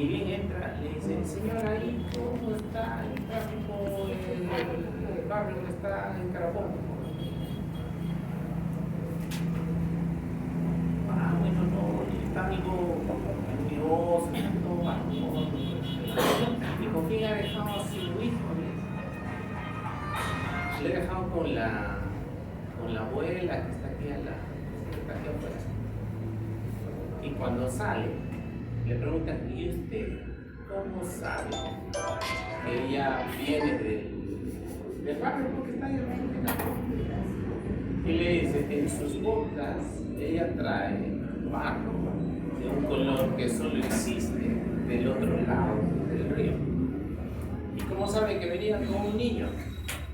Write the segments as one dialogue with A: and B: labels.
A: Ni bien entra, le dice, señora, ¿y cómo está el tráfico en el barrio donde está en Carabobo? Ah, bueno, no, está algo nervioso, todo bajo. Dijo, ¿quién ha dejado a su hijo? Le he dejado con la abuela que está aquí afuera. Y cuando sale, le preguntan, ¿y usted cómo sabe que ella viene del barrio porque está ahí en la Y le dice, en sus botas ella trae barro de un color que solo existe del otro lado del río. ¿Y cómo sabe que venía con un niño?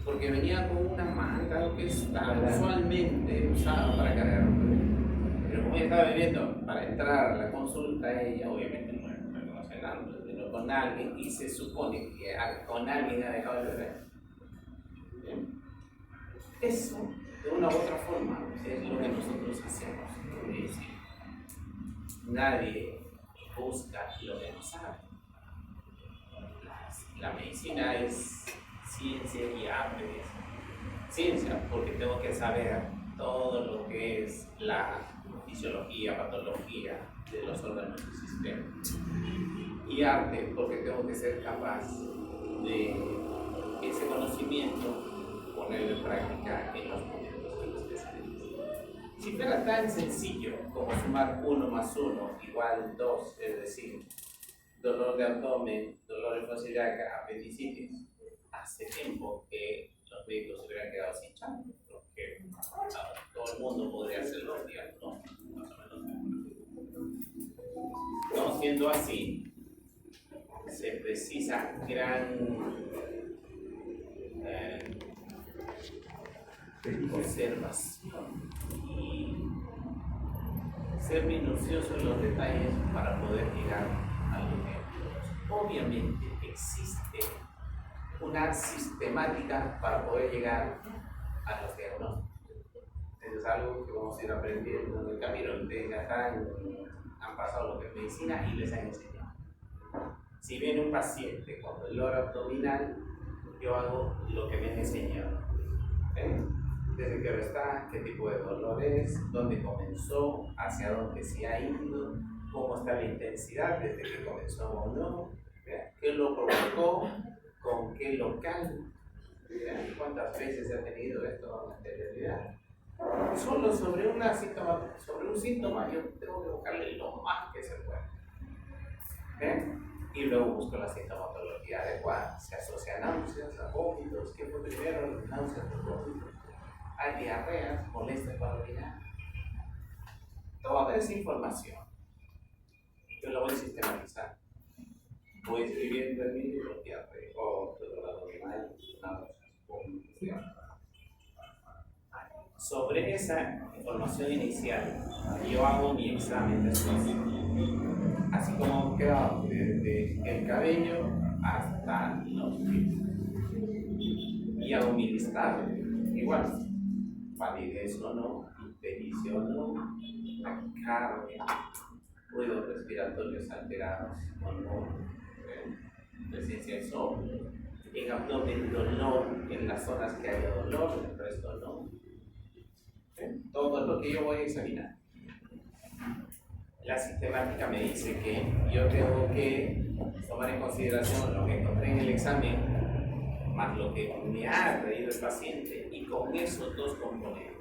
A: Porque venía con una manta que está usualmente usada para cargar. Pero como ella estaba viviendo para entrar a la consulta, ella obviamente no conoce nada, pero con alguien, y se supone que con alguien ha dejado el bebé. ¿Bien? Eso, de una u otra forma, es lo que nosotros hacemos. Es decir, nadie busca lo que no sabe. La medicina es ciencia y arte. Ciencia, porque tengo que saber todo lo que es la fisiología, patología de los órganos del sistema. Y arte, porque tengo que ser capaz de ese conocimiento ponerlo en práctica en los momentos que lo especializo. Si fuera tan sencillo como sumar 1 más 1 igual 2, es decir, dolor de abdomen, dolor de fosa ilíaca, apendicitis, hace tiempo que los médicos se hubieran quedado sin chamba, porque todo el mundo podría hacerlo, digamos, ¿no? Más o menos. No siendo así, se precisa gran observación y ser minucioso en los detalles para poder llegar a los diagnósticos. Obviamente existe una sistemática para poder llegar a los diagnósticos. Eso es algo que vamos a ir aprendiendo en el camino. Ustedes ya han pasado lo que es medicina y les han enseñado. Si viene un paciente con dolor abdominal, yo hago lo que me han enseñado. Desde que está, qué tipo de dolor es, dónde comenzó, hacia dónde se ha ido, cómo está la intensidad desde que comenzó o no, qué lo provocó, con qué local, cuántas veces ha tenido esto con anterioridad. Solo sobre un síntoma yo tengo que buscarle lo más que se puede. Y luego busco la sintomatología adecuada. Se asocia a náuseas, a vómitos. ¿Qué fue primero? Náuseas, los vómitos. Hay diarreas, molestias para orinar. Toda esa información yo la voy a sistematizar. Voy escribiendo en mi libro diarrea o dolor abdominal, náuseas, vómitos. Sobre esa información inicial, yo hago mi examen después. Así como queda desde el cabello hasta los pies. Y hago mi listado. Igual, validez o no, impericia o no, taquicardia, ruidos respiratorios alterados o no, presencia de sol, en abdomen dolor en las zonas que haya dolor, el resto no. Todo lo que yo voy a examinar. La sistemática me dice que yo tengo que tomar en consideración lo que encontré en el examen, más lo que me ha traído el paciente, y con esos dos componentes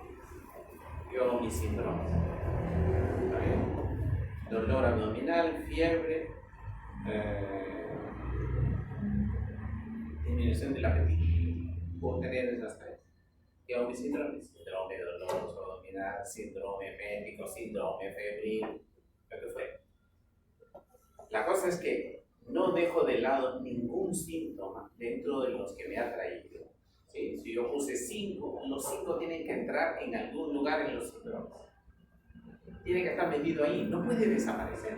A: yo hago mis síntomas. Dolor abdominal, fiebre, disminución del apetito. Puedo tener esas tres. Y hago mis síndromes: síndrome doloroso abdominal, síndrome hepático, síndrome febril, lo que fue. La cosa es que no dejo de lado ningún síntoma dentro de los que me ha traído. ¿Sí? Si yo puse 5, los 5 tienen que entrar en algún lugar en los síndromes. Tiene que estar metido ahí, no puede desaparecer.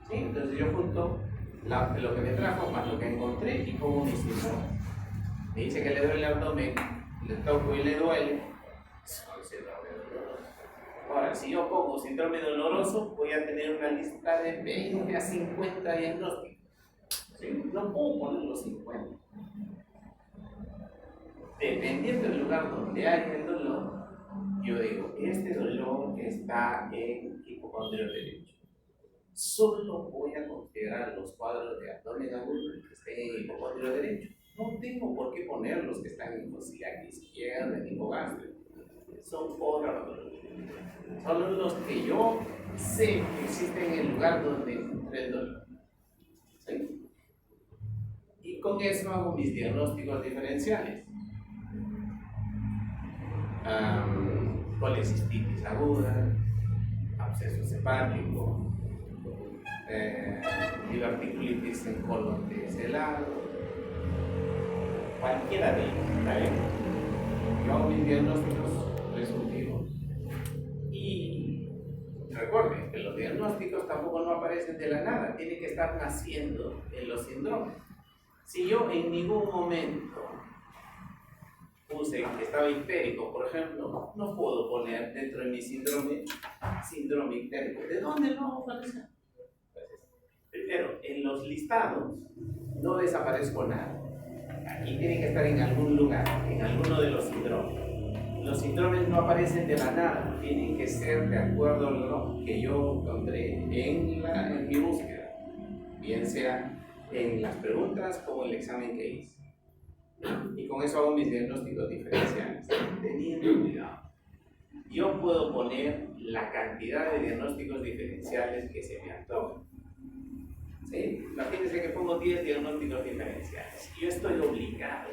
A: ¿Sí? Entonces yo junto lo que me trajo más lo que encontré y pongo mis síntomas. Me dice que le duele el abdomen, le toco y le duele. Ahora, Igual, si yo pongo síndrome doloroso, voy a tener una lista de 20 a 50 diagnósticos. ¿Sí? No puedo poner los 50. Dependiendo del lugar donde haya el dolor, yo digo, este dolor está en hipocondrio derecho. Solo voy a considerar los cuadros de abdomen agudo que estén en hipocondrio derecho. No tengo por qué poner los que están en ciliac izquierda, en hipogástrico. Son otra patología. Son los que yo sé que existen en el lugar donde encontré el dolor. ¿Sí? Y con eso hago mis diagnósticos diferenciales. Colecistitis aguda, absceso hepático, diverticulitis en colon testelado, cualquiera de ellos, ¿está bien? Yo hago mis diagnósticos presuntivos. Y recuerden que los diagnósticos tampoco no aparecen de la nada, tienen que estar naciendo en los síndromes. Si yo en ningún momento puse que estaba histérico, por ejemplo, no puedo poner dentro de mi síndrome histérico. ¿De dónde no aparece? Primero, en los listados no desaparezco nada. Aquí tiene que estar en algún lugar, en alguno de los síndromes. Los síndromes no aparecen de la nada, tienen que ser de acuerdo a lo que yo encontré en mi búsqueda, bien sea en las preguntas como el examen que hice. Y con eso hago mis diagnósticos diferenciales, teniendo cuidado. Yo puedo poner la cantidad de diagnósticos diferenciales que se me antojen. ¿Sí? Imagínense que pongo 10 diagnósticos diferenciales. Yo estoy obligado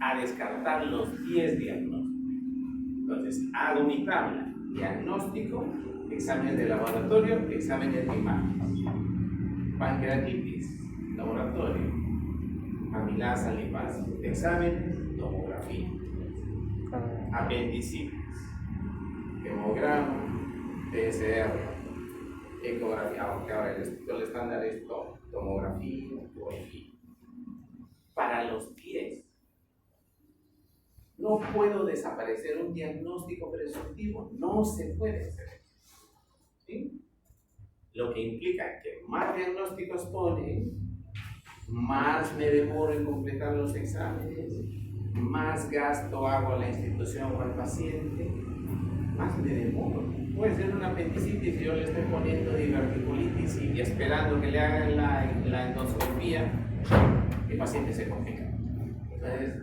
A: a descartar los 10 diagnósticos. Entonces, hago mi tabla: diagnóstico, exámenes de laboratorio, exámenes de imágenes, pancreatitis, laboratorio, amilasa, lipasa, exámenes, tomografía, apendicitis, hemograma, PCR, ecografía, aunque ahora el estándar es tomografía, ecografía. Para los 10, no puedo desaparecer un diagnóstico presuntivo, no se puede hacer eso. ¿Sí? Lo que implica que más diagnósticos ponen, más me demoro en completar los exámenes, más gasto hago a la institución o al paciente, más me demoro. Puede ser una apendicitis y yo le estoy poniendo diverticulitis y esperando que le hagan la endoscopía, el paciente se complica. Entonces,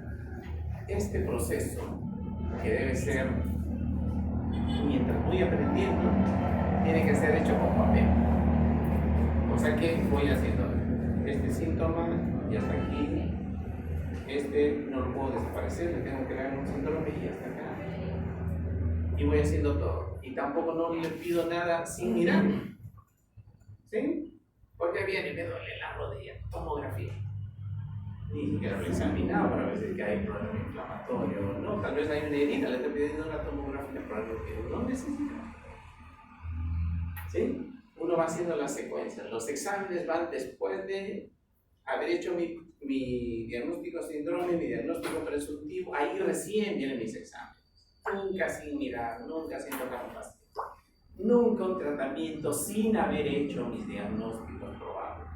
A: este proceso, que debe ser, mientras voy aprendiendo, tiene que ser hecho con papel. O sea que voy haciendo este síntoma y hasta aquí, este no lo puedo desaparecer, le tengo que dar un síndrome y hasta acá. Y voy haciendo todo. Y tampoco no le pido nada sin mirar. ¿Sí? Porque viene y me duele la rodilla, tomografía. Ni siquiera lo he examinado para ver si hay problema inflamatorio o no. Tal vez hay una herida, le estoy pidiendo una tomografía para algo que no necesita. ¿Sí? Uno va haciendo las secuencias. Los exámenes van después de haber hecho mi diagnóstico síndrome, mi diagnóstico presuntivo. Ahí recién vienen mis exámenes. Nunca sin mirar, nunca sin tocar un paciente. Nunca un tratamiento sin haber hecho mis diagnósticos probables.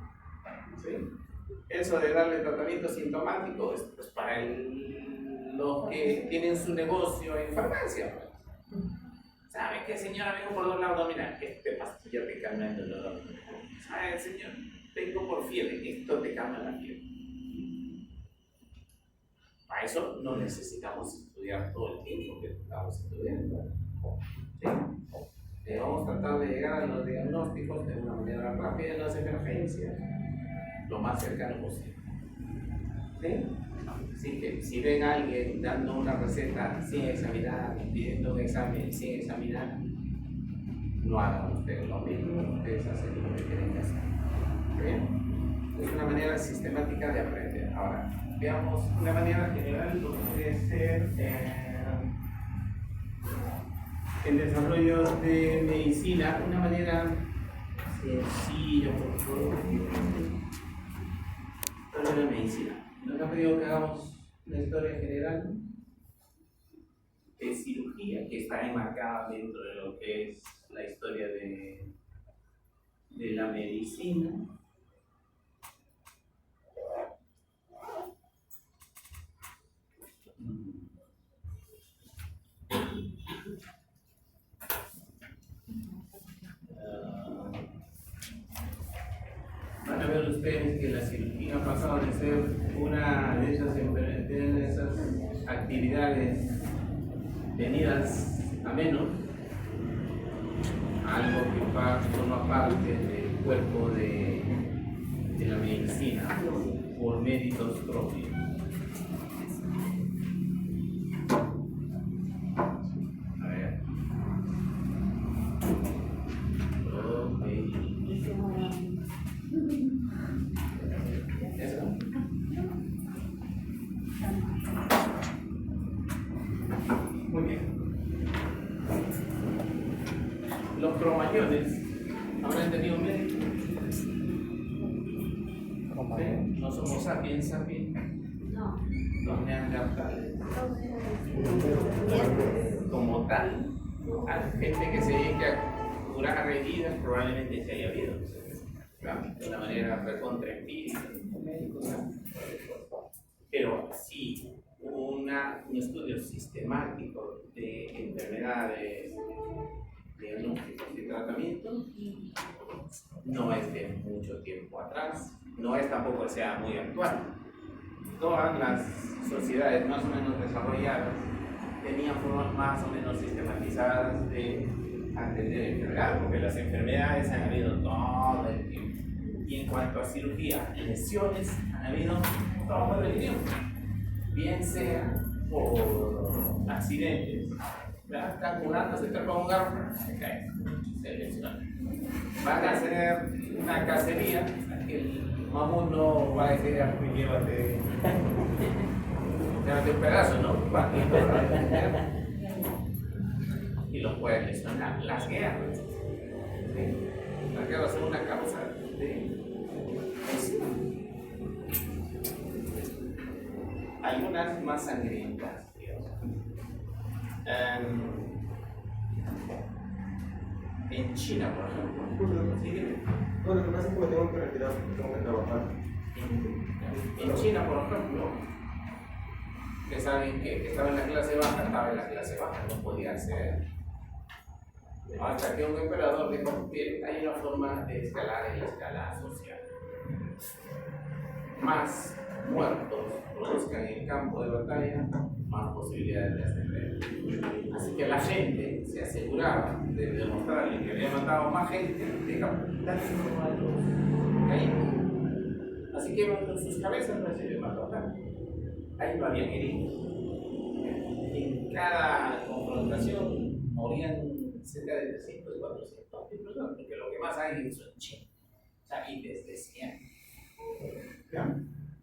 A: ¿Sí? Eso de darle tratamiento sintomático es pues, para los que tienen su negocio en farmacia. Pues. ¿Sabe qué, señora? Vengo por dolor abdominal. Este pastilla te calma el dolor abdominal. ¿Sabe, señor? Vengo por fiebre. Esto te calma la fiebre. Para eso no necesitamos estudiar todo el tiempo que estamos estudiando. ¿Sí? Vamos a tratar de llegar a los diagnósticos de una manera rápida en las emergencias, lo más cercano posible. ¿Sí? Así que si ven a alguien dando una receta sin examinar, pidiendo un examen sin examinar, no hagan ustedes lo mismo, ustedes hacen lo que tienen que hacer. ¿Bien? Es una manera sistemática de aprender. Ahora, veamos una manera general lo que puede ser el desarrollo de medicina, una manera sencilla, por favor. Desarrollo de medicina. Nos ha pedido que hagamos una historia general. de cirugía que está enmarcada dentro de lo que es la historia de la medicina. Van a ver ustedes que la cirugía ha pasado de ser una de esas actividades venidas a menos, a algo que forma parte del cuerpo de la medicina por méritos propios. A ver. Eso. Muy bien. Los cromañones habrán tenido médico. ¿Sí? No somos sapiens sapiens.
B: No.
A: Los neandertales. Como tal, a la gente que se dedica a curar heridas probablemente se haya habido. De una manera recontra empírica. Pero sí, un estudio sistemático de enfermedades, diagnósticos y tratamiento no es de mucho tiempo atrás, no es tampoco que sea muy actual. Todas las sociedades más o menos desarrolladas tenían formas más o menos sistematizadas de atender enfermedades, porque las enfermedades han habido todo el tiempo. Y en cuanto a cirugía, lesiones han habido todo el tiempo, bien sea por accidentes. ¿Verdad? Están curando, se trepa un garro, se cae, se lesiona. Van a hacer una cacería, el mamut no va a decir, llévate un pedazo, ¿no? Y los pueden lesionar. Las guerras. ¿Sí? Las guerras son una causa de lesión. Algunas más sangrientas, digamos. En China, por ejemplo. ¿Sí?
C: No, lo que pasa es que me tengo que retirar, tengo que trabajar.
A: En China, por ejemplo, que saben que estaba en la clase baja, no podía acceder. Hasta que un emperador dijo que hay una forma de escalar en la escala social. Más muertos produzcan en el campo de batalla, más posibilidades de ascender. Así que la gente se aseguraba de demostrarle que había matado más gente de capitárselo a los caídos. Así que en sus cabezas no se le mató a nadie. Ahí no había heridos. En cada confrontación morían cerca de 300 y 400 personas, porque lo que más hay son chinos, o sea, y desde 100.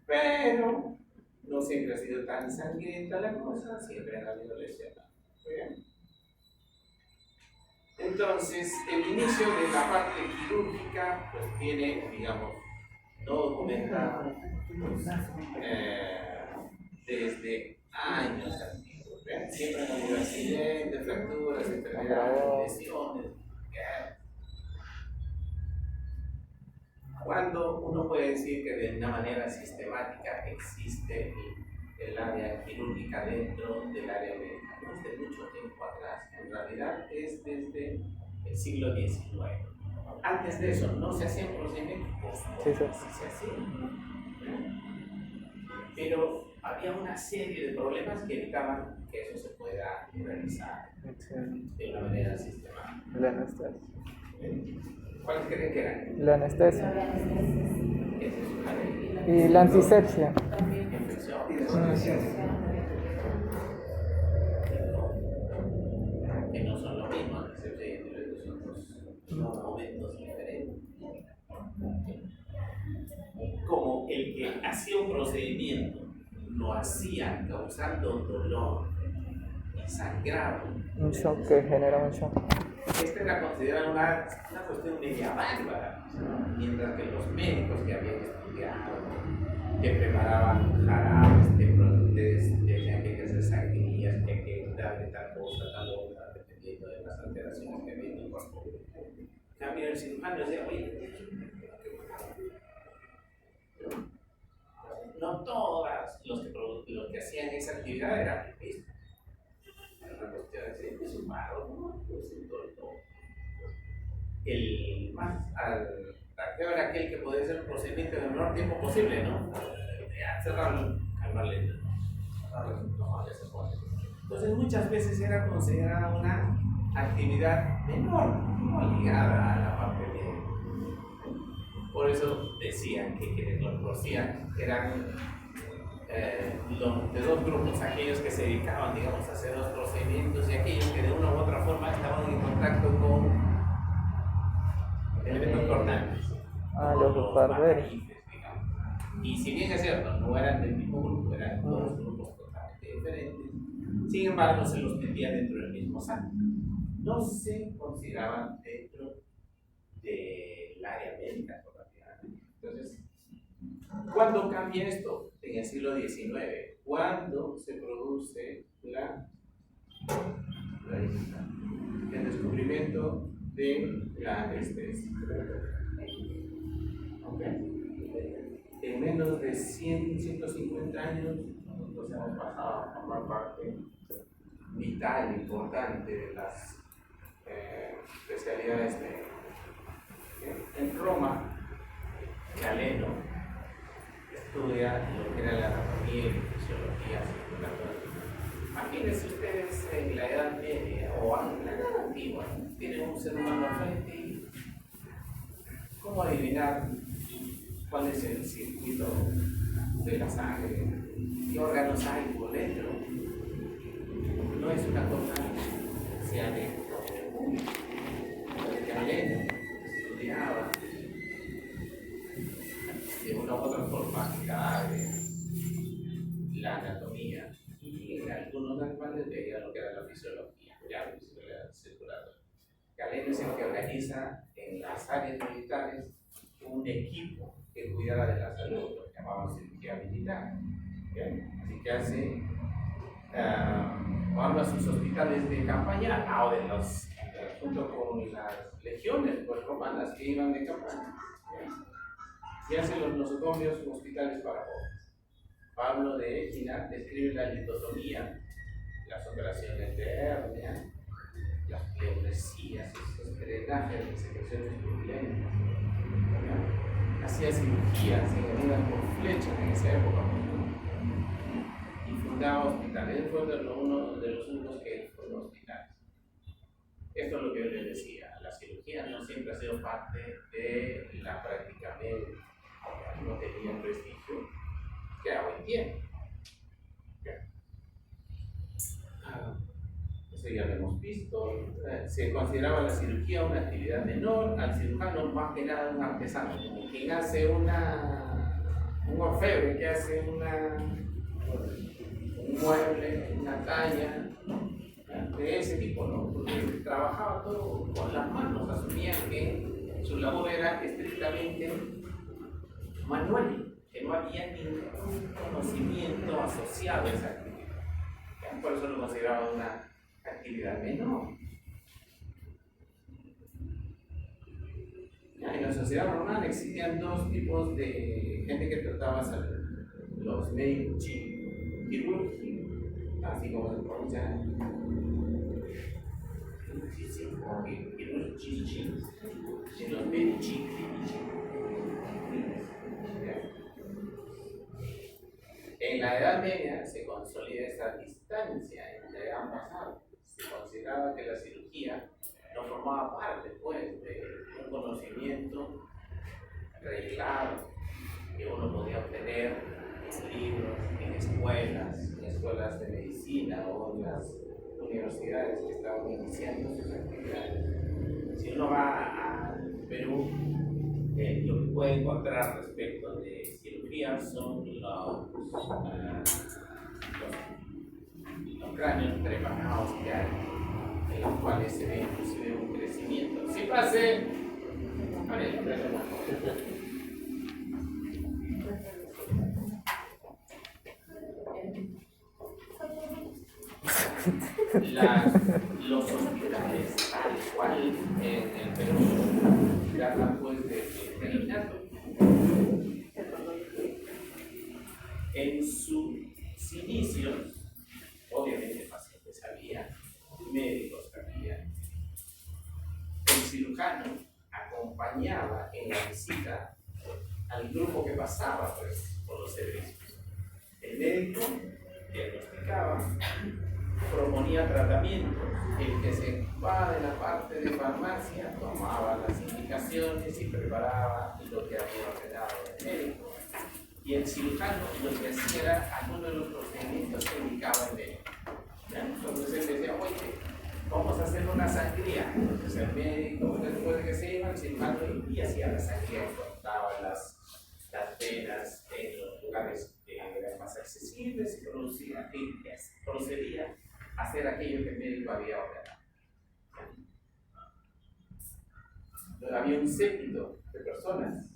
A: Pero no siempre ha sido tan sangrienta la cosa, siempre han habido lesiones. Entonces, el inicio de la parte quirúrgica pues tiene, digamos, no documentado desde años antiguos. Siempre han habido accidentes, fracturas, enfermedades, lesiones. Cuando uno puede decir que de una manera sistemática existe el área quirúrgica dentro del área médica, no es de mucho tiempo atrás, en realidad es desde el siglo XIX. Antes de eso no se hacían procedimientos, sí se hacían, pero había una serie de problemas que evitaban que eso se pueda realizar de una manera sistemática.
D: La anestesia.
A: ¿Cuáles creen que eran?
D: La anestesia.
A: Esa es una de
D: Y la antisepsia.
A: Que no son lo mismo, antisepsia y antibióticos son dos momentos diferentes. Como el que hacía un procedimiento lo hacía causando dolor y sangrado.
D: Un shock que genera un shock.
A: Esta era considerada una cuestión media bárbara, ¿no? Mientras que los médicos que habían estudiado, que preparaban jarabes, decían que hay que hacer sangrías, que hay que de tal cosa, tal otra, dependiendo de las alteraciones que viene el cuerpo. En cambio, el cirujano decía, oye, no todas los que hacían esa actividad eran lo mismo. Una cuestión de es un paro, ¿no? Pues en todo. El más atractivo era aquel que podía hacer el procedimiento en el menor tiempo posible, ¿no? Cerrarlo, calmarle. Entonces muchas veces era considerada una actividad menor, no ligada a la parte médica. Por eso decían que quienes lo conocían eran de dos grupos, aquellos que se dedicaban, digamos, a hacer los procedimientos y aquellos que de una u otra forma estaban en contacto con elementos cortantes.
D: Los barberos.
A: Y si bien es cierto, no eran del mismo grupo, eran dos grupos totalmente diferentes, sin embargo se los metía dentro del mismo saco. No se consideraban dentro del área médica todavía. Entonces, ¿cuándo cambia esto? En el siglo XIX, cuando se produce el descubrimiento de la anestesia. Okay. En menos de 100, 150 años, nosotros hemos pasado a formar parte vital, importante de las especialidades médicas. En Roma, Galeno estudia lo que era la anatomía y la fisiología circulatoria. Imagínense ustedes en la Edad Media o en la Edad Antigua, tienen un ser humano al frente y ¿cómo adivinar cuál es el circuito de la sangre? ¿Qué órganos hay por dentro? No es una cosa que sea de público. Galeno estudiaba de una u otra forma la anatomía y en algunos animales veía lo que era la fisiología, ya la fisiología circulatoria. Galeno es el que organiza en las áreas militares un equipo que cuidara de la salud, lo que llamaban cirugía militar. ¿Bien? Así que hace a sus hospitales de campaña, junto con las legiones romanas que iban de campaña. ¿Bien? Y hace los nosocomios hospitales para pobres. Pablo de Égina describe la litotomía, las operaciones de hernia, las pleuresías, esos drenajes de secreciones turbulentas. Hacía cirugías heridas por flechas en esa época y fundaba hospitales. Él fue uno de los únicos que fundó hospitales. Esto es lo que yo les decía, la cirugía no siempre ha sido parte de la práctica médica, no tenía el prestigio que hoy tiene. Eso ya lo hemos visto. Se consideraba la cirugía una actividad menor, al cirujano más que nada un artesano, como quien hace un orfebre, que hace un mueble, una talla, de ese tipo, ¿no? Porque trabajaba todo con las manos, asumían que su labor era estrictamente manual, que no había ningún conocimiento asociado a esa actividad. Por eso lo consideraba una actividad menor. En la sociedad romana existían dos tipos de gente que trataba los médicos quirúrgicos, así como se pronuncia los médicos. En la Edad Media se consolida esta distancia entre ambas artes. Se consideraba que la cirugía no formaba parte, pues, de un conocimiento reglado que uno podía obtener en libros, en escuelas de medicina o en las universidades que estaban iniciando sus actividades. Si uno va al Perú, lo que puede encontrar respecto de cirugía son los cráneos prepagados que hay, en los cuales se ve inclusive un crecimiento. Si pase, Los hospitales, tal cual en el Perú, datan pues de eliminato. En sus inicios, obviamente pacientes había, médicos había, el cirujano acompañaba en la visita al grupo que pasaba pues, por los servicios. El médico diagnosticaba, proponía tratamientos. El que se ocupaba de la parte de farmacia tomaba las indicaciones y preparaba lo que había ordenado el médico. Y el cirujano lo que hacía era algunos de los procedimientos que indicaba el médico. ¿Ya? Entonces él decía, oye, vamos a hacer una sangría. Entonces el médico, después de que se iba, el cirujano y hacía la sangría, cortaba las venas en los lugares que eran más accesibles y procedía a hacer aquello que el médico había ordenado. Entonces había un séquito de personas,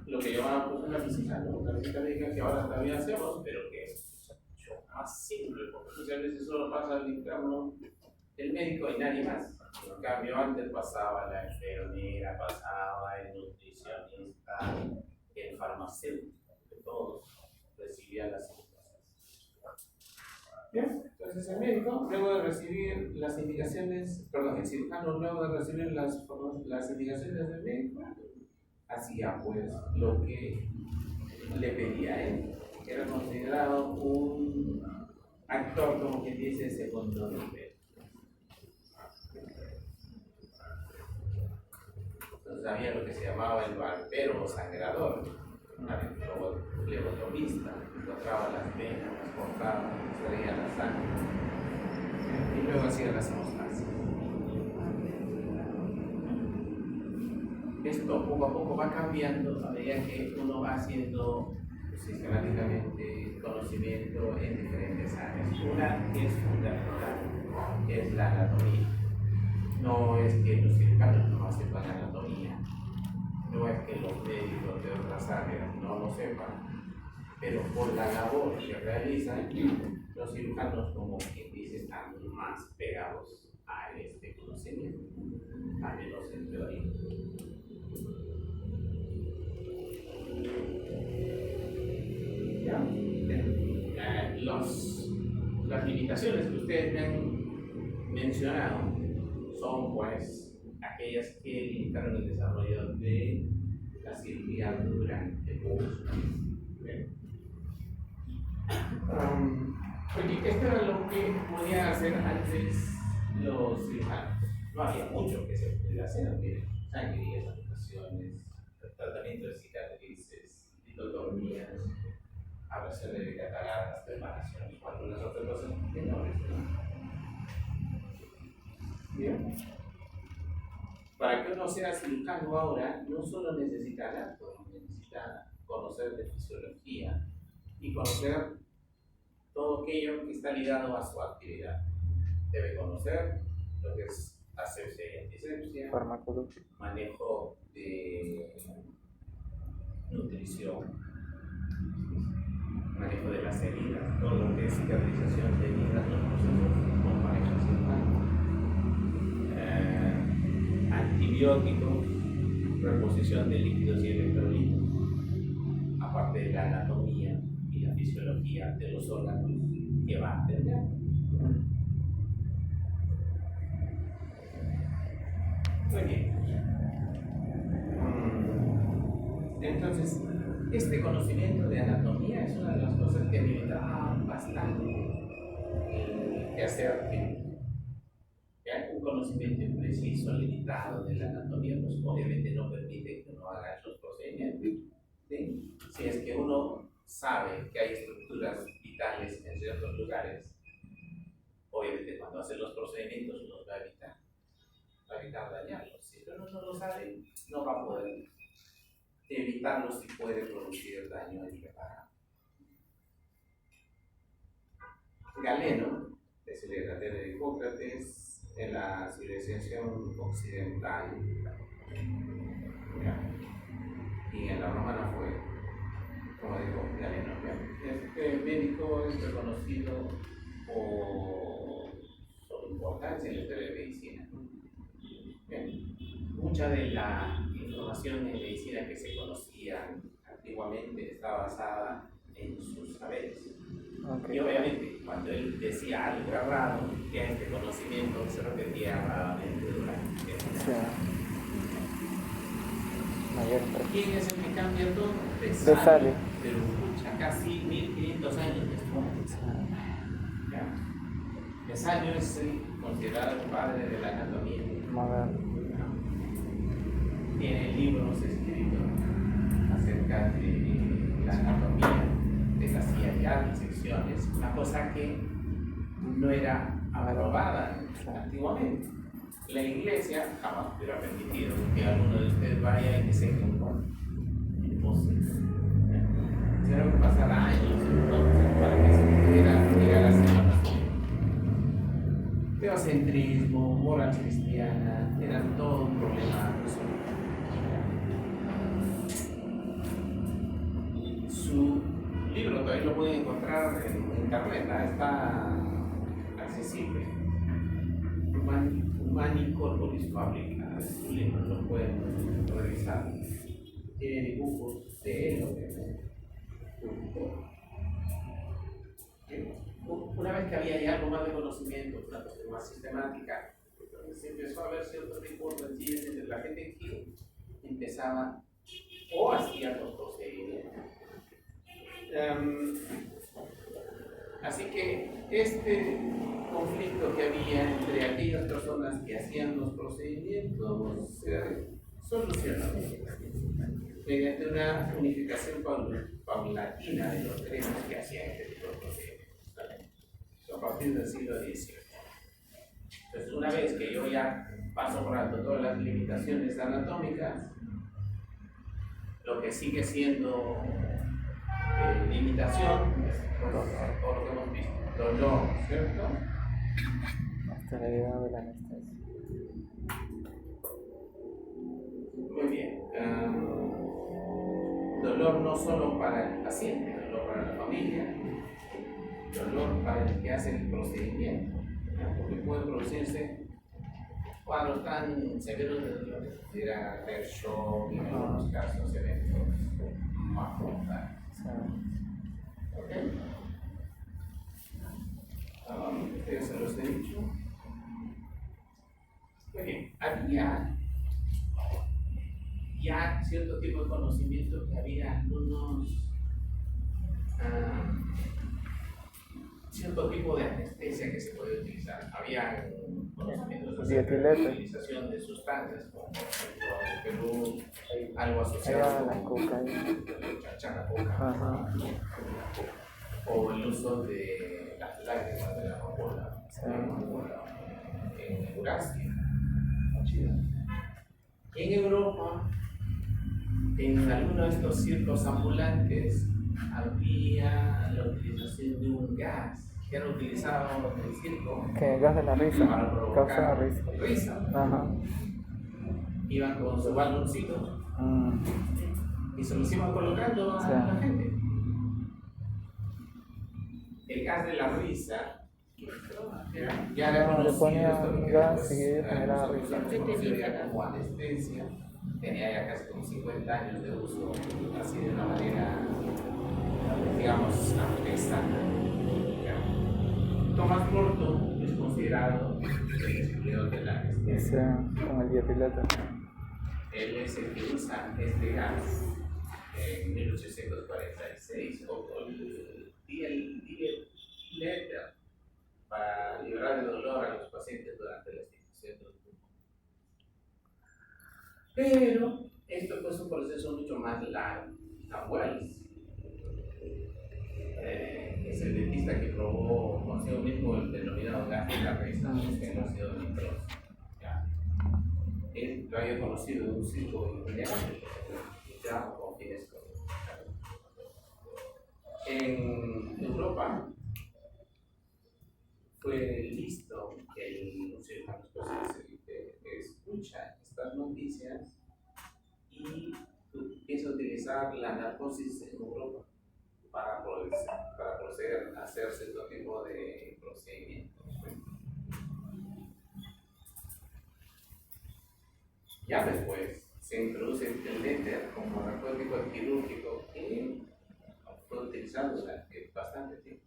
A: lo que llamaban pues, una visita, ¿no? Una visita médica que ahora también hacemos, pero que es mucho más simple, porque muchas veces solo pasa el interno el médico y nadie más. En cambio, antes pasaba la enfermera, pasaba el nutricionista, el farmacéutico, que todos recibían las indicaciones. Bien, entonces el médico, luego de recibir las indicaciones, perdón, el cirujano, luego de recibir las indicaciones del médico, hacía pues lo que le pedía a él, que era considerado un actor, como quien dice, segundo nivel. Entonces había lo que se llamaba el barbero o sangrador, una flebotomista, encontraba las venas, las cortaba, extraía la sangre y luego hacía las hemostasis. Esto poco a poco va cambiando a medida que uno va haciendo sistemáticamente conocimiento en diferentes áreas. Una que es fundamental, que es la anatomía. No es que los cirujanos no sepan anatomía, no es que los médicos de otras áreas no lo sepan, pero por la labor que realizan, los cirujanos, como quien dice, están más pegados a este conocimiento, al menos en teoría. ¿Ya? Las limitaciones que ustedes me han mencionado son pues aquellas que limitaron el desarrollo de la cirugía durante el uso. Porque esto era lo que podían hacer antes los cirujanos. No había mucho que se pudiera hacer, aunque sangrías, amputaciones, tratamiento de cicatrices, litotomías, ablaciones de cataratas, preparaciones, o algunas otras cosas menores, ¿no? Bien. Para que uno sea cirujano ahora, no solo necesita anatomía, necesita conocer de fisiología y conocer todo aquello que está ligado a su actividad. Debe conocer lo que es asepsia y antisepsia, manejo de nutrición, manejo de las heridas, todo lo que es cicatrización de heridas, los procesos con manejo cirujano. Antibióticos, reposición de líquidos y electrolitos, aparte de la anatomía y la fisiología de los órganos que va a atender. Muy bien. Entonces, este conocimiento de anatomía es una de las cosas que me da bastante que hacer que un conocimiento impreciso, limitado de la anatomía, pues obviamente no permite que uno haga esos procedimientos. ¿Sí? Si es que uno sabe que hay estructuras vitales en ciertos lugares, obviamente cuando hace los procedimientos los va a evitar dañarlos. Si uno no lo sabe, no va a poder evitarlos y puede producir daño irreparable. Galeno, es el heredero de Hipócrates, en la civilización occidental, ¿ya? Y en la romana fue como digo, Galeno. Este médico es reconocido por su importancia en la historia de medicina. Bien. Mucha de la información en medicina que se conocía antiguamente estaba basada en sus saberes. Y obviamente, cuando él decía algo errado, ya este conocimiento se repetía erradamente durante tiempo.
D: Sí. Mayor impresión.
A: ¿Quién es el que cambia todo?
D: Vesalio.
A: Pero escucha, casi 1500 años después.
D: Sí.
A: ¿Ya? Vesalio es considerado el padre de la anatomía.
D: Moderno.
A: Tiene libros escritos acerca de la anatomía, deshacía ya disecciones, una cosa que no era aprobada antiguamente. La iglesia jamás hubiera permitido que alguno de ustedes vaya y que se compone. Imposible. Tuvieron que pasar años entonces para que se pudiera llegar a ser anatomía. Teocentrismo, moral cristiana, eran todo un problema resuelto. Su libro todavía lo pueden encontrar en internet, ¿no? Está accesible. Humani Corporis Fabrica, es un libro, lo pueden revisar. Tiene dibujos de él, obviamente. Una vez que había ya algo más de conocimiento, una cosa más sistemática, se empezó a ver ciertos tipos de sencillos entre la gente que empezaba o hacía los procedimientos. Así que este conflicto que había entre aquellas personas que hacían los procedimientos se solucionó mediante una unificación paulatina de los gremios que hacían este tipo de procedimientos, a partir del siglo XVIII. Entonces, una vez que yo ya paso por alto todas las limitaciones anatómicas, lo que sigue siendo limitación, por lo que hemos visto, dolor, ¿cierto?
D: Hasta la llegada de la anestesia.
A: Muy bien. Dolor no solo para el paciente, dolor para la familia, dolor para el que hace el procedimiento, ¿no? Porque puede producirse cuadros tan severos de dolor que pudiera haber shock y en algunos casos eventos más mortales. ¿Ok? Ustedes se los he dicho. Muy bien, había ya cierto tipo de conocimiento que había algunos cierto tipo de anestesia que se puede utilizar. Había conocimientos acerca de la utilización de sustancias, como por ejemplo en Perú, algo asociado con chachana coca, o el uso de las lágrimas de la amapola, en Eurasia. En Europa, en algunos de estos circos ambulantes, había la utilización de un gas que era utilizado en el circo.
D: ¿Qué? Gas de la risa.
A: Para provocar
D: Causa
A: risa.
D: Ajá.
A: Iban con su baloncito y se los iban colocando a la gente. El gas de la risa ya era
D: le
A: conocido,
D: ponía gas y
A: pues,
D: generaba risa.
A: ya como anestesia. Tenía ya casi como 50 años de uso, así de una manera, digamos, artesana. Tomás Morton es considerado el descubridor de la anestesia.
D: Con el dietileto.
A: Él es el que usa este gas en 1846, o el dietileto, para liberar de dolor a los pacientes durante la institución del tumor. Pero esto es un proceso mucho más largo. Wells es el dentista que probó consigo mismo el denominado gas de la risa, que no ha sido nitroso. Él lo había conocido de un circo itinerante, ya con fines comerciales. En Europa fue listo el cirujano que escucha estas noticias y empieza a utilizar la narcosis en Europa. para proceder a hacer cierto tipo de procedimientos. Ya después se introduce el éter como narcótico quirúrgico que fue utilizado durante bastante tiempo.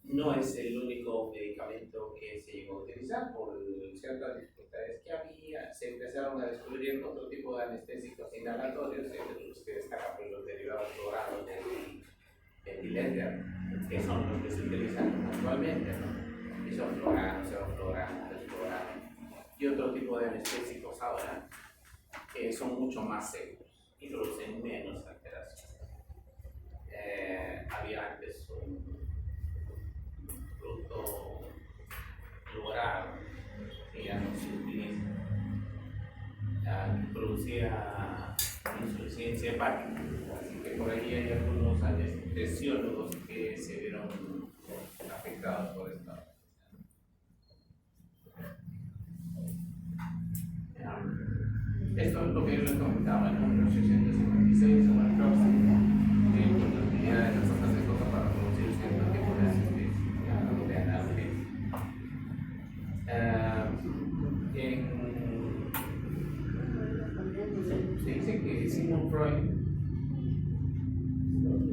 A: No es el único medicamento que se llegó a utilizar por ciertas dificultades que había. Se empezaron a descubrir otro tipo de anestésicos inhalatorios, entre los que destacan pues, los derivados florados del etilenter, que son los que se utilizan actualmente, ¿no? Isoflurano, sevoflurano, desflurano, y otro tipo de anestésicos ahora que son mucho más seguros y producen menos alteraciones. Había antes un producto floral que ya no se utiliza, que producía insuficiencia hepática, así que por ahí hay algunos anestesiólogos que se vieron afectados por esto. Esto es lo que yo les comentaba en el número 656 o el próximo, con la utilidad de las hojas de coca para producir cierto tipo de anestesia o de analgesia. Se dice que Sigmund Freud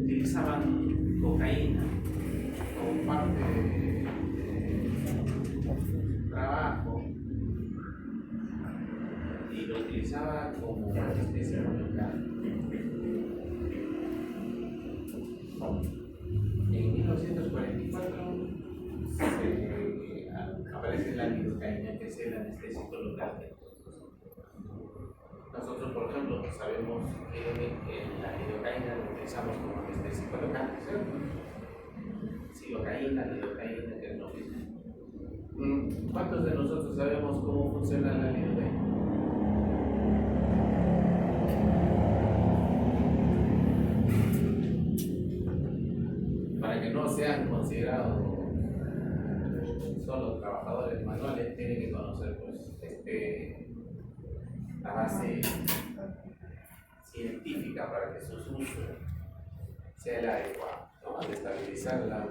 A: utilizaban cocaína como parte de trabajo y lo utilizaba como anestesia local. En 1944 aparece la lidocaína, que es el anestésico local. Nosotros, por ejemplo, sabemos que la lidocaína lo utilizamos como anestésico local, ¿cierto? Silocaína, lidocaína, que es lo mismo. ¿Cuántos de nosotros sabemos cómo funciona la lidocaína? Para que no sean considerados solo trabajadores manuales, tienen que conocer pues, la base científica para que su uso sea el adecuado, ¿no? Al estabilizar la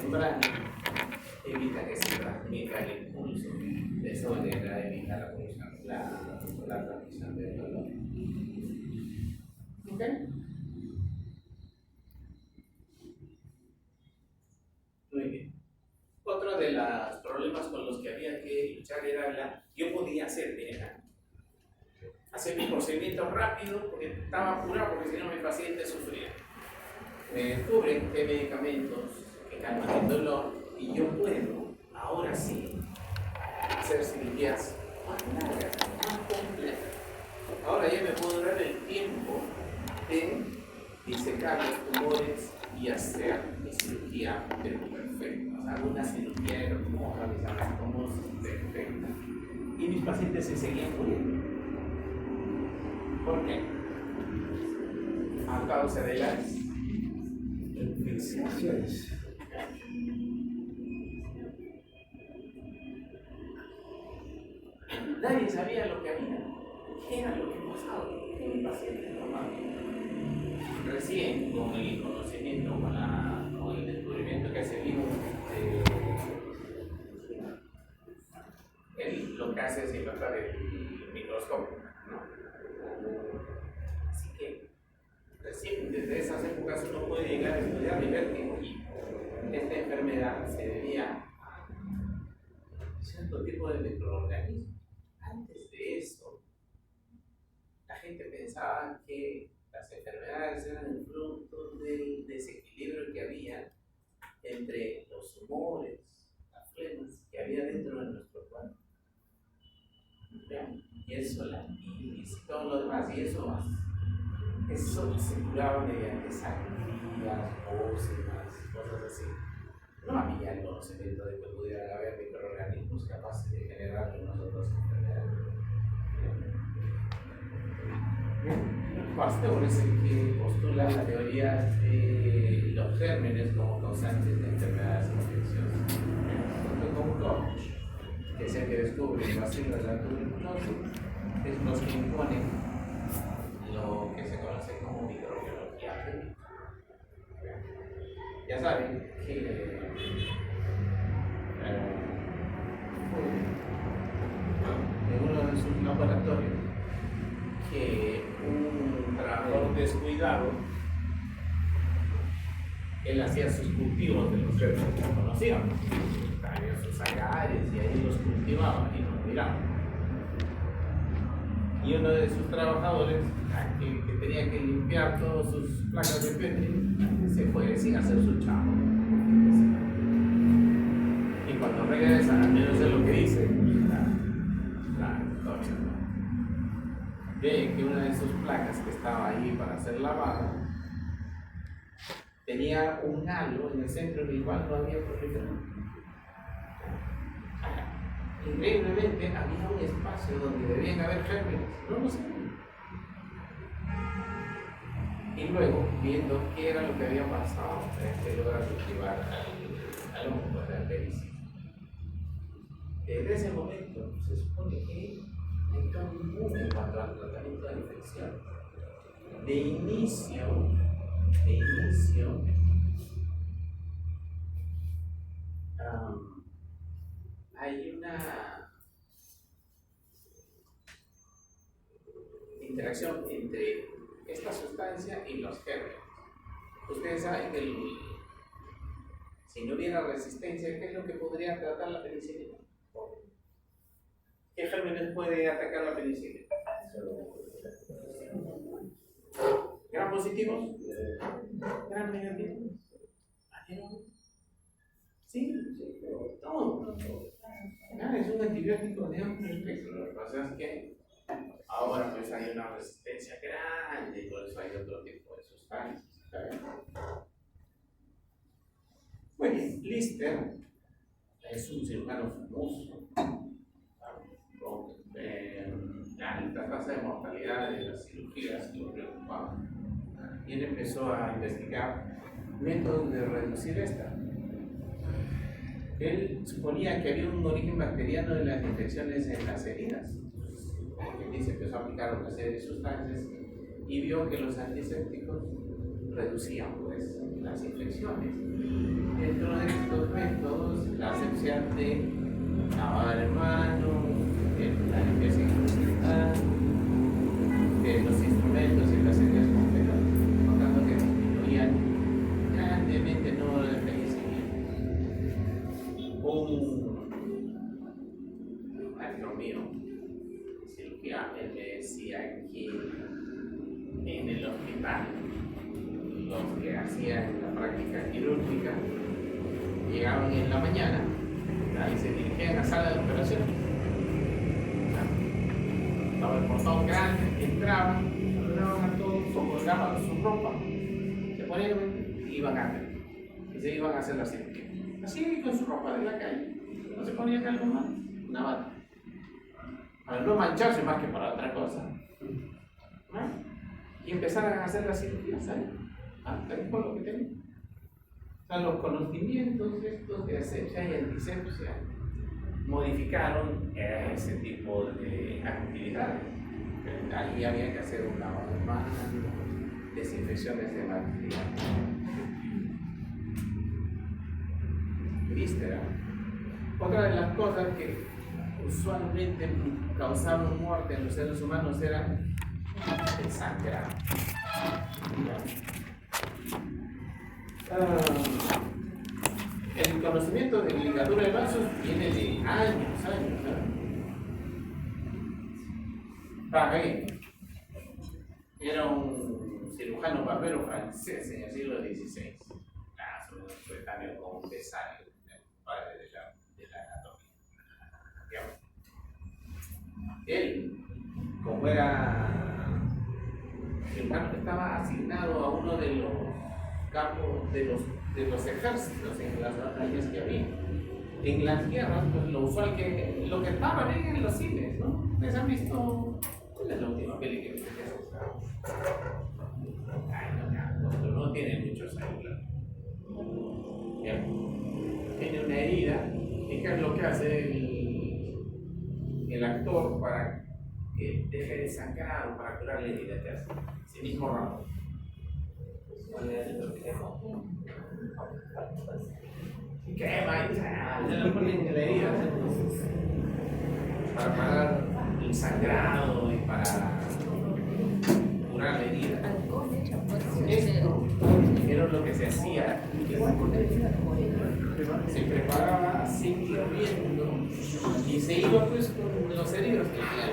A: membrana, evita que se transmita el impulso, de esa manera evita la transmisión del dolor. ¿Ok? Muy bien. Otro de los problemas con los que había que luchar era yo podía hacer mi procedimiento rápido porque estaba apurado, porque si no mi paciente sufría. Me descubren qué medicamentos que calman el dolor y yo puedo, ahora sí, hacer cirugías más largas, más complejas. Ahora ya me puedo dar el tiempo de disecar los tumores y hacer mi cirugía perfecta. O sea, una cirugía hermosa, mis anatomos perfecta. Y mis pacientes se seguían muriendo. ¿Por qué? A causa de las infecciones. Nadie sabía lo que había. ¿Qué era lo que pasaba? ¿Qué mi paciente tomaba? Recién, con el conocimiento, con el descubrimiento que se vino, lo que hace es implantar el microscopio, ¿no? Así que, recién desde esas épocas uno puede llegar a estudiar y ver que esta enfermedad se debía a cierto tipo de microorganismos. Antes de eso, la gente pensaba que las enfermedades eran el fruto del desequilibrio que había entre los humores, las flemas que había dentro de nuestro cuerpo. Y eso, la bilis y todo lo demás, y eso se curaba mediante sangrías, pócimas, cosas así. No había el conocimiento de que pudieran haber microorganismos capaces de generar nosotros enfermedades. Pasteur es el que postula la teoría de los gérmenes como causantes de enfermedades infecciosas. Junto con Koch, que es el que descubre el bacilo de la tuberculosis, es los que imponen lo que se conoce como microbiología. procedimiento. Ya saben que en uno de sus laboratorios que un trabajador descuidado, él hacía sus cultivos de los que conocíamos, traía sus agares y ahí los cultivaba y los miraba. Y uno de sus trabajadores, que tenía que limpiar todas sus placas de Petri, se fue sin hacer su chavo. Y cuando regresa, al menos es lo que dice la historia, ¿no? Ve que una de sus placas que estaba ahí para ser lavada tenía un halo en el centro del cual no había proliferado. Increíblemente había un espacio donde debían haber gérmenes, no lo sé. Y luego, viendo qué era lo que había pasado, logra cultivar al hongo, al pericilio. Desde ese momento se supone que entró un boom en cuanto al tratamiento de la infección. De inicio, hay una interacción entre esta sustancia y los gérmenes. Ustedes saben que si no hubiera resistencia, ¿qué es lo que podría tratar la penicilina? ¿Qué gérmenes puede atacar la penicilina? ¿Gran positivos? ¿Gran negativos? Sí, todo. Es un antibiótico de amplio espectro. Lo que pasa es que ahora pues hay una resistencia grande y por eso hay otro tipo de sustancias. Muy bien, Lister es un cirujano famoso con alta tasa de mortalidad de las cirugías que lo preocupaban. Y él empezó a investigar métodos de reducir esta. Él suponía que había un origen bacteriano de las infecciones en las heridas. Él se empezó a aplicar una serie de sustancias y vio que los antisépticos reducían pues, las infecciones. Dentro de estos métodos, la asepsia de lavar manos, la limpieza intestinal, los instrumentos y las heridas completas, notando que disminuían grandemente el número de fallecimientos. Un maestro mío de cirugía, él me decía que en el hospital los que hacían la práctica quirúrgica llegaban en la mañana y se dirigían a la sala de operación. Estaba el portón grande, entraban, saludaban a todos, colgaban su ropa, se ponían y iban a ver. Y se iban a hacer la cirugía. Así con su ropa de la calle. No se ponían algo más, una bata. Para no mancharse más que para otra cosa. ¿No? Y empezaron a hacer la cirugía, ¿sabes? Tal cual lo que tenían. O sea, los conocimientos estos de asepsia y antisepsia modificaron ese tipo de actividades. Ahí había que hacer un lavado de manos, desinfecciones de material. Víscera. Otra de las cosas que usualmente causaban muerte en los seres humanos era el sangrado. El conocimiento de ligadura de vasos viene de años. Barré era un cirujano barbero francés en el siglo XVI. Su coetáneo con Besalio, el padre de la anatomía. Él, como era cirujano, estaba asignado a uno de los campos de los ejércitos en las batallas que había. En las guerras, pues lo usual lo que estaban en los cines, ¿no? ¿Les han visto? ¿Cuál es la última peli que viste? No tiene muchos años. Tiene una herida, y qué es lo que hace el actor para que deje de sangrar o para curar la herida, que hace ese mismo rato Y crema y se lo ponen en la herida, para parar el sangrado y para curar la herida. Esto era lo que se hacía. Se preparaba así hirviendo y se iba pues con los heridos que tenían.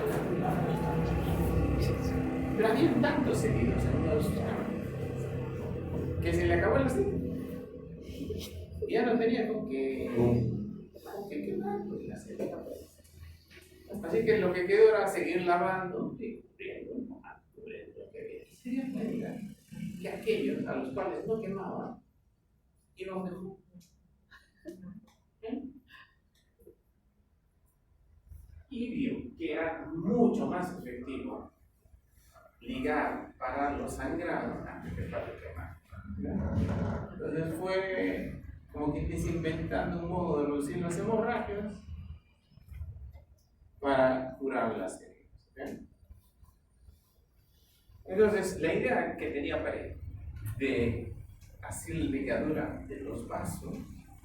A: Pero había tantos heridos en uno de sus camas que se le acabó el aceite. Y ya no tenía con qué quemar el aceite. Así que lo que quedó era seguir lavando y cubriendo lo que había. Y se dio cuenta que aquellos a los cuales no quemaban iban mejor. Y vio que era mucho más efectivo ligar para los sangrados antes que para quemar. Entonces fue como que inventando un modo de reducir las hemorragias para curar las heridas. ¿Okay? Entonces, la idea que tenía Paredes de hacer la ligadura de los vasos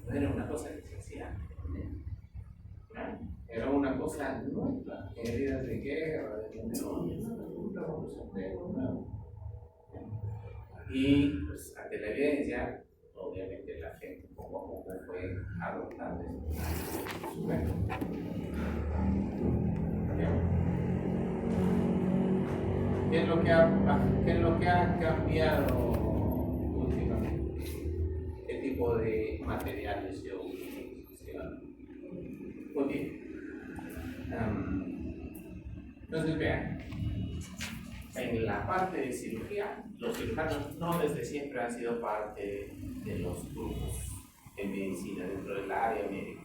A: no era una cosa que se hacía, ¿no? Era una cosa nueva, heridas de guerra, de una revolución de nuevo. Y pues, ante la evidencia, obviamente la gente poco a poco fue adoptando su método. ¿Qué es lo que ha cambiado últimamente? ¿Qué tipo de materiales se utilizan? Muy bien. Entonces vean, en la parte de cirugía, los cirujanos no desde siempre han sido parte de los grupos en medicina dentro del área médica.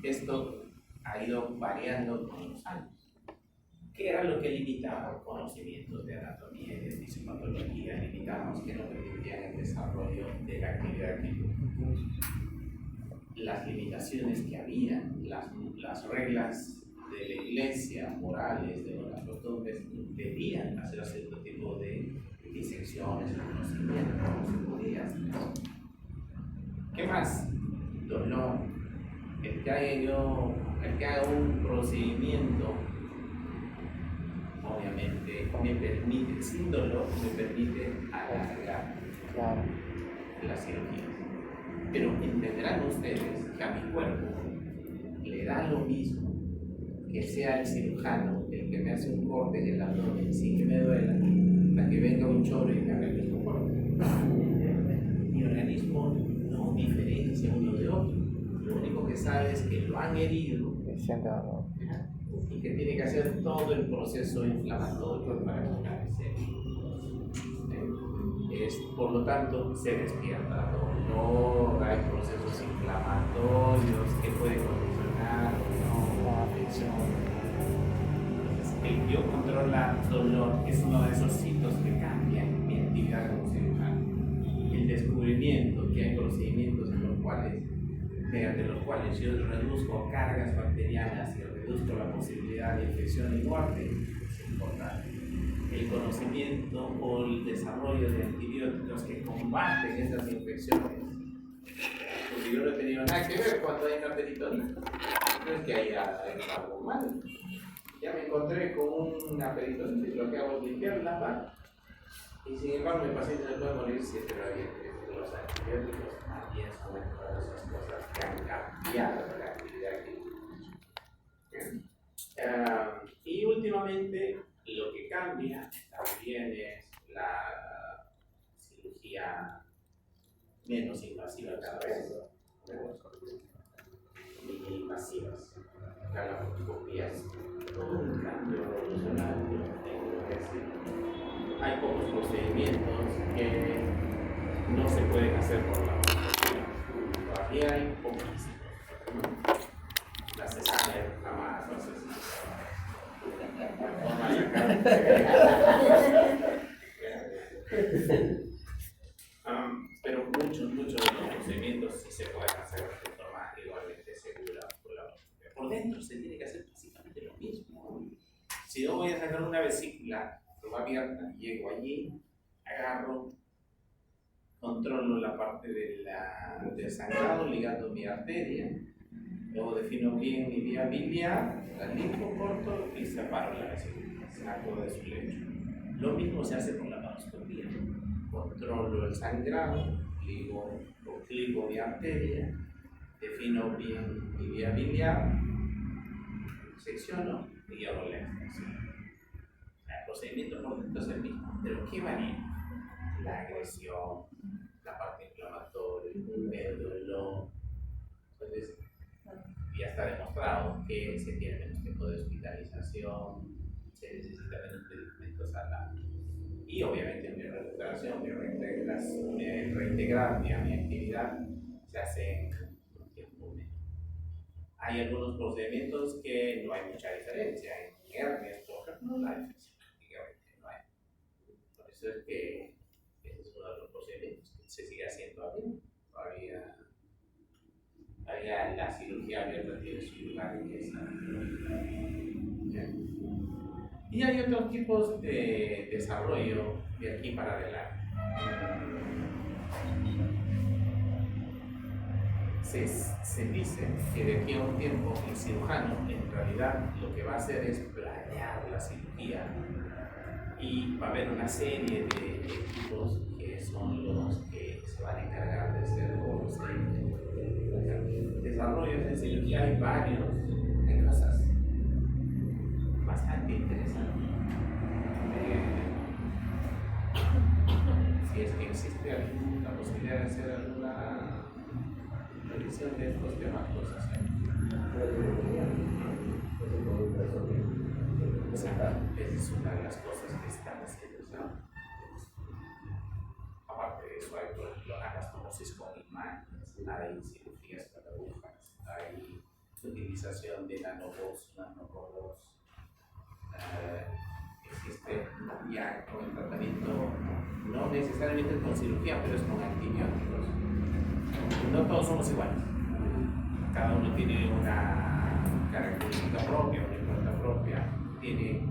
A: Esto ha ido variando con los años. ¿Qué era lo que limitaba conocimientos de anatomía y de fisiopatología? Limitábamos que no permitían el desarrollo de la actividad clínica. Las limitaciones que había, las reglas de la iglesia, morales, de las costumbres, impedían hacer cierto tipo de disecciones, conocimientos, no se podía hacer. ¿Qué más? Dolor. El que haga un procedimiento, obviamente, me permite, sin dolor, me permite alargar la cirugía. Pero entenderán ustedes que a mi cuerpo le da lo mismo que sea el cirujano el que me hace un corte en el abdomen sin que me duela, a que venga un choro y me haga el mismo corte. Mi organismo no diferencia uno de otro. Lo único que sabe es que lo han herido y que tiene que hacer todo el proceso inflamatorio para quitar ese herido. Por lo tanto, se despierta dolor, hay procesos inflamatorios que pueden condicionar la afección. El yo controlar dolor es uno de esos hitos que cambian mi actividad como cirujano. El descubrimiento que hay procedimientos mediante los cuales yo reduzco cargas bacterianas y reduzco la posibilidad de infección y muerte es importante. El conocimiento o el desarrollo de antibióticos que combaten estas infecciones. Porque yo no he tenido nada que ver cuando hay una peritonitis. No es que haya algo mal. Ya me encontré con una peritonitis, lo que hago es limpiar la mano. Y sin embargo, mi paciente se puede morir si es que no había los antibióticos. También son todas esas cosas que han cambiado la actividad clínica. Y últimamente, lo que cambia también es la cirugía menos invasiva cada vez, y masivas. La laparoscopía es todo un cambio revolucionario en lo que es. Hay pocos procedimientos que no se pueden hacer por la laparoscopía. Todavía hay poquísimos. La cesárea es la más asesina. Pero muchos de los procedimientos sí se pueden hacer de forma igualmente segura. Por dentro se tiene que hacer básicamente lo mismo. Si yo voy a sacar una vesícula, lo va abierta, llego allí, agarro controlo la parte del sangrado ligando mi arteria, luego defino bien mi vía biliar, la limpo, corto y separo la vesícula, saco de su lecho. Lo mismo se hace con la laparoscopía. Controlo el sangrado, clivo mi arteria, defino bien mi vía biliar, secciono y hago la extracción. El procedimiento por dentro es el mismo, pero ¿qué varía? La agresión, la parte inflamatoria, el dolor. Entonces, ya está demostrado que se tiene menos tiempo de hospitalización, se necesita menos medicamentos al año. Y obviamente mi recuperación, mi reintegrar mi actividad se hace en un tiempo menos. Hay algunos procedimientos que no hay mucha diferencia. En hernias, por ejemplo, la diferencia prácticamente no hay. Por eso es que ese es uno de los procedimientos que se sigue haciendo todavía. Todavía la cirugía abierta tiene su lugar en esa. Y hay otros tipos de desarrollo de aquí para adelante. Se dice que de aquí a un tiempo el cirujano en realidad lo que va a hacer es planear la cirugía y va a haber una serie de equipos que son los que se van a encargar de hacer los desarrollos de cirugía. Hay varios, hay cosas bastante interesantes. Si es que existe la posibilidad de hacer alguna revisión de estos temas, pues hacemos. O sea, esa es una de las cosas que están haciendo, ¿no? Aparte de eso, hay por ejemplo anastomosis con imanes, hay cirugías con agujas, hay utilización de nanobots, existe ya con el tratamiento, no necesariamente con cirugía, pero es con antibióticos. No todos somos iguales, cada uno tiene una característica propia, una impronta propia, tiene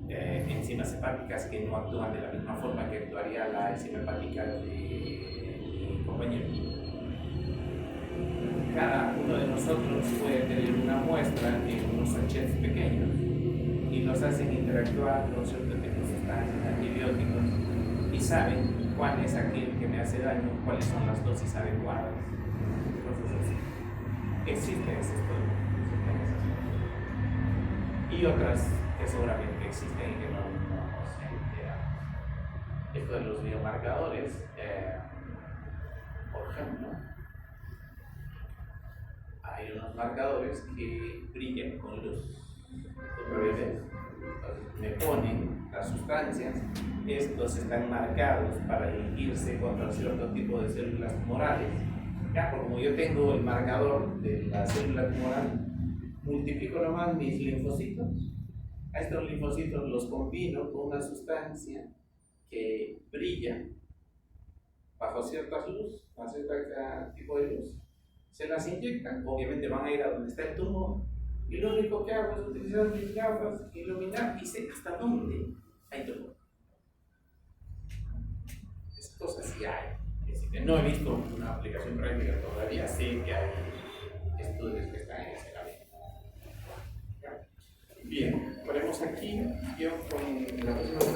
A: enzimas hepáticas que no actúan de la misma forma que actuaría la enzima hepática de mi compañero. Cada uno de nosotros puede tener una muestra en unos sachets pequeños y los hacen interactuar con ciertos tipos de sustancias, antibióticos, y saben cuál es aquel que me hace daño, cuáles son las dosis adecuadas, cosas así. Existen esas cosas. Y otras que seguramente existen y que no se enteran. Esto de los biomarcadores, por ejemplo, hay unos marcadores que brillan con luz. Entonces me ponen las sustancias, estos están marcados para dirigirse contra cierto tipo de células tumorales. Ya, como yo tengo el marcador de la célula tumoral, multiplico nomás mis linfocitos. A estos linfocitos los combino con una sustancia que brilla bajo ciertas luz, bajo cierto tipo de luz. Se las inyectan, obviamente van a ir a donde está el tumor, y lo único que hago es utilizar mis gafas, iluminar y sé hasta dónde hay tumor. Esas cosas sí hay. Es decir, no he visto una aplicación práctica todavía, sé que hay estudios que están en ese camino. Bien, ponemos aquí, yo con la próxima